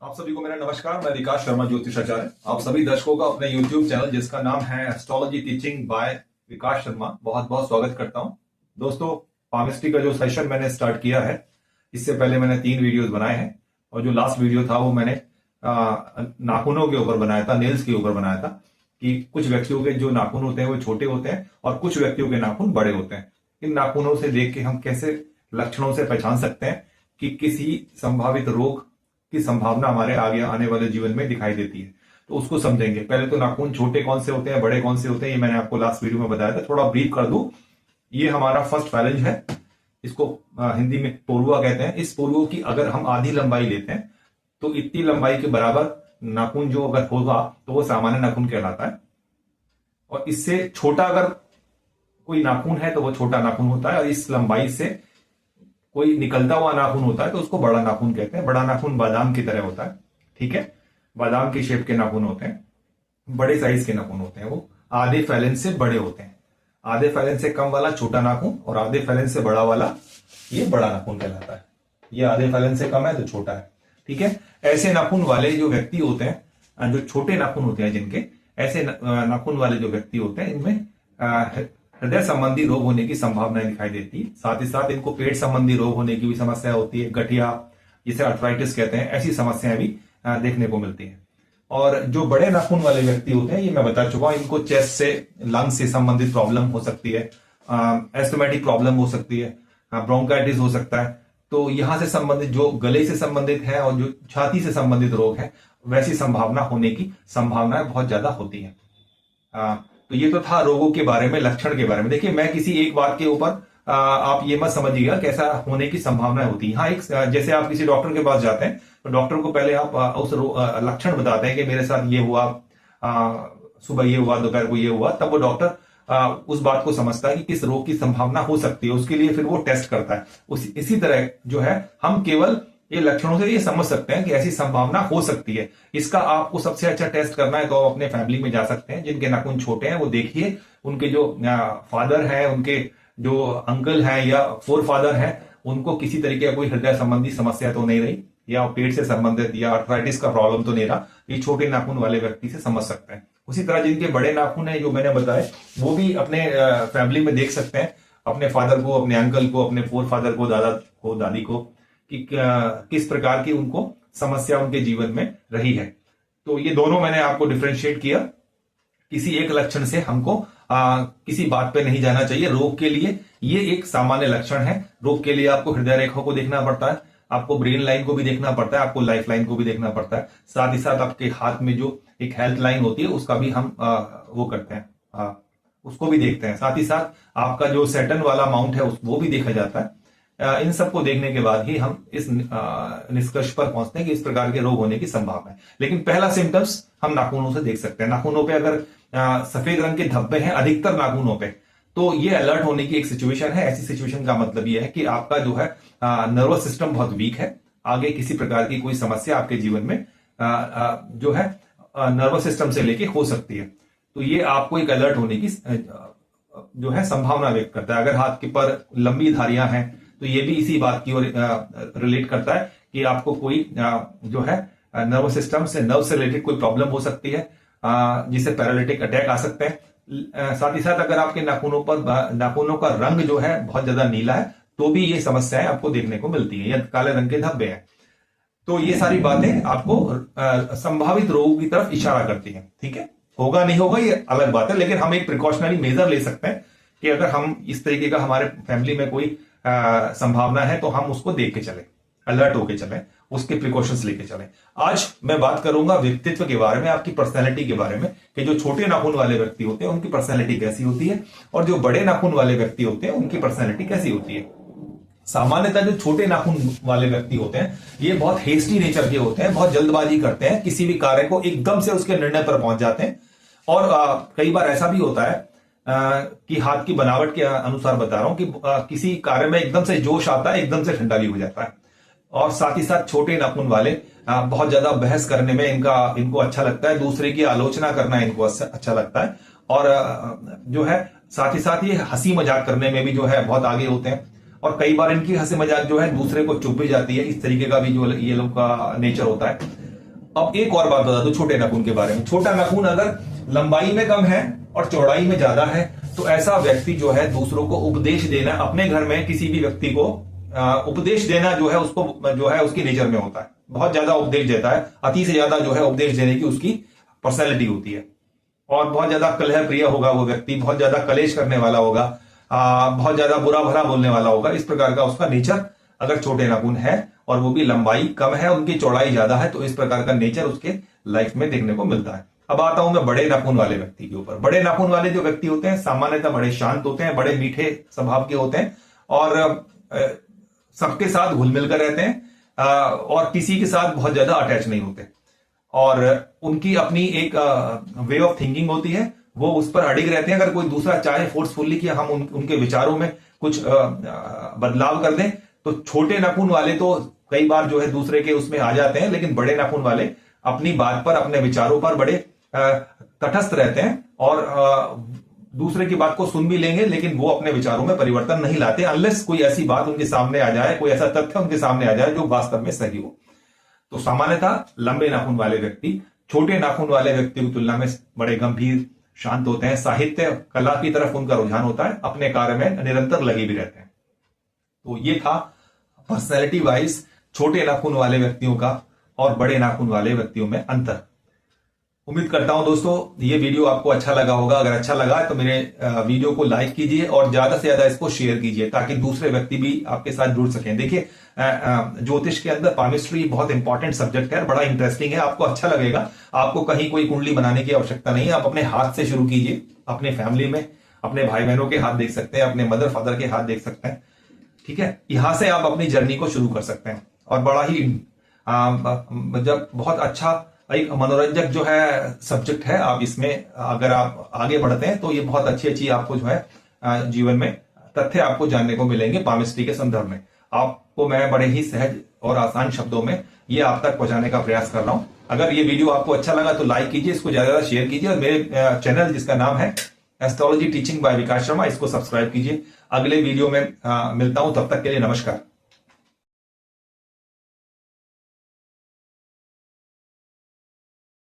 आप सभी को मेरा नमस्कार। मैं विकास शर्मा ज्योतिषाचार्य आप सभी दर्शकों का अपने YouTube चैनल जिसका नाम है एस्ट्रोलॉजी टीचिंग बाय विकास शर्मा बहुत बहुत स्वागत करता हूं। दोस्तों, पामिस्ट्री का जो सेशन मैंने स्टार्ट किया है, इससे पहले मैंने 3 वीडियोस बनाए हैं और जो लास्ट वीडियो था वो मैंने नाखूनों के ऊपर बनाया था, नेल्स के ऊपर बनाया था कि कुछ व्यक्तियों के जो नाखून होते हैं वो छोटे होते हैं और कुछ व्यक्तियों के नाखून बड़े होते हैं। इन नाखूनों से देख के हम कैसे लक्षणों से पहचान सकते हैं कि किसी संभावित रोग की संभावना हमारे आगे आने वाले जीवन में दिखाई देती है, तो उसको समझेंगे। पहले तो नाखून छोटे कौन से होते हैं, बड़े कौन से होते हैं, ये मैंने आपको लास्ट वीडियो में बताया था। थोड़ा ब्रीफ कर दूं, ये हमारा फर्स्ट फैलेंज है, इसको हिंदी में पोरुआ कहते हैं। इस पोरुआ की अगर हम आधी लंबाई लेते हैं तो इतनी लंबाई के बराबर नाखून जो अगर होगा तो वो सामान्य नाखून कहलाता है, और इससे छोटा अगर कोई नाखून है तो वो छोटा नाखून होता है, और इस लंबाई से कोई निकलता हुआ नाखून होता है तो उसको बड़ा नाखून कहते हैं। बड़ा नाखून बादाम की तरह होता है, ठीक है, बादाम की शेप के नाखून होते हैं, बड़े साइज के नाखून होते हैं, वो आधे फैलेंज से बड़े होते हैं। आधे फैलेंज से कम वाला छोटा नाखून और आधे फैलेंज से बड़ा वाला ये बड़ा नाखून कहलाता है। ये आधे फैलेंज से कम है तो छोटा है, ठीक है। ऐसे नाखून वाले जो व्यक्ति होते हैं, जो छोटे नाखून होते हैं जिनके, ऐसे नाखून वाले जो व्यक्ति होते हैं, इनमें हृदय संबंधी रोग होने की संभावना दिखाई देती है। साथ ही साथ इनको पेट संबंधी रोग होने की भी समस्या होती है, गठिया जिसे अर्थराइटिस कहते हैं, ऐसी समस्याएं भी देखने को मिलती है। और जो बड़े नाखून वाले व्यक्ति होते हैं, ये मैं बता चुका हूं, इनको चेस्ट से, लंग से संबंधित प्रॉब्लम हो सकती है, एस्थमेटिक प्रॉब्लम हो सकती है, ब्रोंकाइटिस हो सकता है। तो यहां से संबंधित, जो गले से संबंधित है और जो छाती से संबंधित रोग है, वैसी संभावना होने की संभावनाएं बहुत ज्यादा होती है। तो ये तो था रोगों के बारे में, लक्षण के बारे में। देखिए, मैं किसी एक बात के ऊपर आप ये मत समझिएगा कैसा होने की संभावनाएं होती है। हाँ, एक जैसे आप किसी डॉक्टर के पास जाते हैं तो डॉक्टर को पहले आप उस लक्षण बताते हैं कि मेरे साथ ये हुआ, सुबह ये हुआ, दोपहर को ये हुआ, तब वो डॉक्टर उस बात को समझता है कि किस रोग की संभावना हो सकती है, उसके लिए फिर वो टेस्ट करता है। इसी तरह जो है, हम केवल ये लक्षणों से ये समझ सकते हैं कि ऐसी संभावना हो सकती है। इसका आपको सबसे अच्छा टेस्ट करना है तो आप अपने फैमिली में जा सकते हैं जिनके नाखून छोटे हैं, वो देखिए उनके जो फादर है, उनके जो अंकल हैं या फोर फादर हैं, उनको किसी तरीके का कोई हृदय संबंधी समस्या तो नहीं रही, या पेट से संबंधित या अर्थराइटिस का प्रॉब्लम तो नहीं रहा। ये छोटे नाखून वाले व्यक्ति से समझ सकते हैं। उसी तरह जिनके बड़े नाखून है, जो मैंने बताए, वो भी अपने फैमिली में देख सकते हैं, अपने फादर को, अपने अंकल को, अपने फोर फादर को, दादा को, दादी को, कि किस प्रकार की उनको समस्या उनके जीवन में रही है। तो ये दोनों मैंने आपको डिफरेंशिएट किया। किसी एक लक्षण से हमको किसी बात पे नहीं जाना चाहिए। रोग के लिए ये एक सामान्य लक्षण है। रोग के लिए आपको हृदय रेखा को देखना पड़ता है, आपको ब्रेन लाइन को भी देखना पड़ता है, आपको लाइफ लाइन को भी देखना पड़ता है। साथ ही साथ आपके हाथ में जो एक हेल्थ लाइन होती है, उसका भी हम वो करते हैं, उसको भी देखते हैं। साथ ही साथ आपका जो सैटर्न वाला माउंट है, वो भी देखा जाता है। इन सबको देखने के बाद ही हम इस निष्कर्ष पर पहुंचते हैं कि इस प्रकार के रोग होने की संभावना है। लेकिन पहला सिम्टम्स हम नाखूनों से देख सकते हैं। नाखूनों पे अगर सफेद रंग के धब्बे हैं अधिकतर नाखूनों पे, तो ये अलर्ट होने की एक सिचुएशन है। ऐसी सिचुएशन का मतलब ये है कि आपका जो है नर्वस सिस्टम बहुत वीक है। आगे किसी प्रकार की कोई समस्या आपके जीवन में जो है नर्वस सिस्टम से लेके हो सकती है। तो ये आपको एक अलर्ट होने की जो है संभावना व्यक्त करता है। अगर हाथ के पर लंबी धारियां हैं तो ये भी इसी बात की ओर रिलेट करता है कि आपको कोई जो है नर्वस सिस्टम से, नर्व से रिलेटेड कोई प्रॉब्लम हो सकती है, जिससे पैरालिटिक अटैक आ सकते हैं। साथ ही साथ अगर आपके नाखूनों का रंग जो है बहुत ज्यादा नीला है तो भी ये समस्याएं आपको देखने को मिलती है, या काले रंग के धब्बे हैं। तो ये सारी बातें आपको संभावित रोगों की तरफ इशारा करती है, ठीक है। होगा नहीं होगा ये अलग बात है, लेकिन हम एक प्रिकॉशनरी मेजर ले सकते हैं कि अगर हम इस तरीके का हमारे फैमिली में कोई संभावना है तो हम उसको देख के चले, अलर्ट होके चले, उसके प्रिकॉशंस लेके चले। आज मैं बात करूंगा व्यक्तित्व के बारे में, आपकी पर्सनैलिटी के बारे में, कि जो छोटे नाखून वाले व्यक्ति होते हैं उनकी पर्सनैलिटी कैसी होती है, और जो बड़े नाखून वाले व्यक्ति होते हैं उनकी पर्सनैलिटी कैसी होती है। सामान्यतः जो छोटे नाखून वाले व्यक्ति होते हैं ये बहुत हेस्टी नेचर के होते हैं, बहुत जल्दबाजी करते हैं, किसी भी कार्य को एकदम से उसके निर्णय पर पहुंच जाते हैं। और कई बार ऐसा भी होता है कि हाथ की बनावट के अनुसार बता रहा हूं कि किसी कार्य में एकदम से जोश आता है, एकदम से ठंडा भी हो जाता है। और साथ ही साथ छोटे नाखून वाले बहुत ज्यादा बहस करने में इनको अच्छा लगता है, दूसरे की आलोचना करना इनको अच्छा लगता है। और जो है साथ ही साथ ये हंसी मजाक करने में भी जो है बहुत आगे होते हैं। और कई बार इनकी हंसी मजाक जो है दूसरे को चुभ भी जाती है। इस तरीके का भी जो ये लोग का नेचर होता है। अब एक और बात बता दो छोटे नाखून के बारे में। छोटा नाखून अगर लंबाई में कम है और चौड़ाई में ज्यादा है तो ऐसा व्यक्ति जो है दूसरों को उपदेश देना, अपने घर में किसी भी व्यक्ति को उपदेश देना जो है उसको जो है उसकी नेचर में होता है। बहुत ज्यादा उपदेश देता है, अति से ज्यादा जो है उपदेश देने की उसकी पर्सनैलिटी होती है। और बहुत ज्यादा कलह प्रिय होगा वो व्यक्ति, बहुत ज्यादा कलेश करने वाला होगा, बहुत ज्यादा बुरा भला बोलने वाला होगा। इस प्रकार का उसका नेचर अगर छोटे नाखून है और वो भी लंबाई कम है, उनकी चौड़ाई ज्यादा है, तो इस प्रकार का नेचर उसके लाइफ में देखने को मिलता है। अब आता हूं मैं बड़े नाखून वाले व्यक्ति के ऊपर। बड़े नाखून वाले जो व्यक्ति होते हैं सामान्यतः बड़े शांत होते हैं, बड़े मीठे स्वभाव के होते हैं और सबके साथ घुल मिलकर रहते हैं और किसी के साथ बहुत ज्यादा अटैच नहीं होते। और उनकी अपनी एक वे ऑफ थिंकिंग होती है, वो उस पर अडिग रहते हैं। अगर कोई दूसरा चाहे फोर्सफुल्ली कि हम उनके विचारों में कुछ बदलाव कर दें तो छोटे नाखून वाले तो कई बार जो है दूसरे के उसमें आ जाते हैं, लेकिन बड़े नाखून वाले अपनी बात पर, अपने विचारों पर बड़े तटस्थ रहते हैं और दूसरे की बात को सुन भी लेंगे, लेकिन वो अपने विचारों में परिवर्तन नहीं लाते अनलेस कोई ऐसी बात उनके सामने आ जाए, कोई ऐसा तथ्य उनके सामने आ जाए जो वास्तव में सही हो। तो सामान्यतः लंबे नाखून वाले व्यक्ति छोटे नाखून वाले व्यक्ति की तुलना में बड़े गंभीर, शांत होते हैं। साहित्य, कला की तरफ उनका रुझान होता है, अपने कार्य में निरंतर लगे भी रहते हैं। तो ये था पर्सनैलिटी वाइज छोटे नाखून वाले व्यक्तियों का और बड़े नाखून वाले व्यक्तियों में अंतर। उम्मीद करता हूं दोस्तों ये वीडियो आपको अच्छा लगा होगा। अगर अच्छा लगा तो मेरे वीडियो को लाइक कीजिए और ज्यादा से ज्यादा इसको शेयर कीजिए ताकि दूसरे व्यक्ति भी आपके साथ जुड़ सकें। देखिए ज्योतिष के अंदर पामिस्ट्री बहुत इंपॉर्टेंट सब्जेक्ट है, बड़ा इंटरेस्टिंग है, आपको अच्छा लगेगा। आपको कहीं कोई कुंडली बनाने की आवश्यकता नहीं है, आप अपने हाथ से शुरू कीजिए। अपने फैमिली में अपने भाई बहनों के हाथ देख सकते हैं, अपने मदर फादर के हाथ देख सकते हैं, ठीक है। यहां से आप अपनी जर्नी को शुरू कर सकते हैं और बड़ा ही जब बहुत अच्छा एक मनोरंजक जो है सब्जेक्ट है। आप इसमें अगर आप आगे बढ़ते हैं तो ये बहुत अच्छी आपको जो है जीवन में तथ्य आपको जानने को मिलेंगे पामिस्ट्री के संदर्भ में। आपको मैं बड़े ही सहज और आसान शब्दों में ये आप तक पहुंचाने का प्रयास कर रहा हूं। अगर ये वीडियो आपको अच्छा लगा तो लाइक कीजिए, इसको ज्यादा शेयर कीजिए और मेरे चैनल जिसका नाम है एस्ट्रोलॉजी टीचिंग बाय विकास शर्मा, इसको सब्सक्राइब कीजिए। अगले वीडियो में मिलता हूं, तब तक के लिए नमस्कार।